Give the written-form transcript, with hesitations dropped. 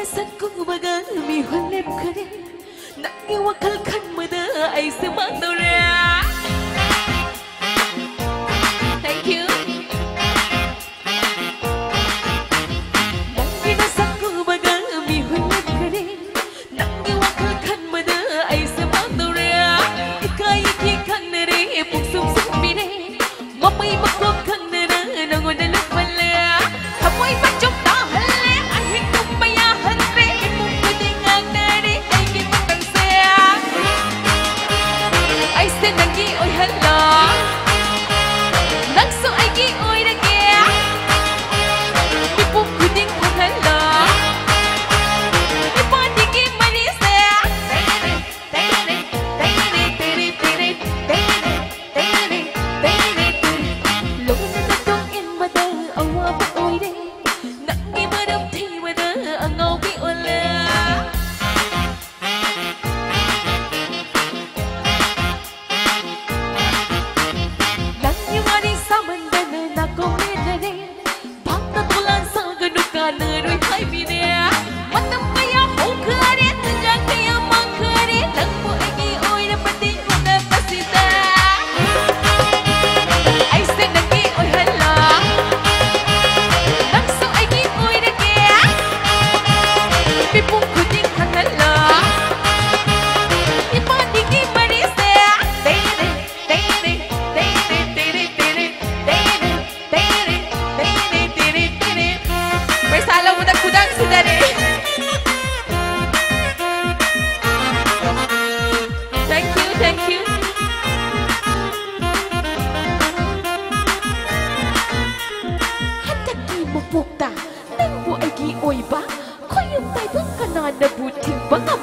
산고바가 미활렘 그래 나게와 칼칸마다 아이스 만노래 Thank you 나게가 산고바가 미활렘 그래 나게와 칼칸마다 아이스 만노래 이카이키 강나래 목숨 숨미래 맘이 먹고 강나라 너무나 눈말래 가만히 만족 Hãy subscribe cho kênh Ghiền Mì Gõ để không bỏ lỡ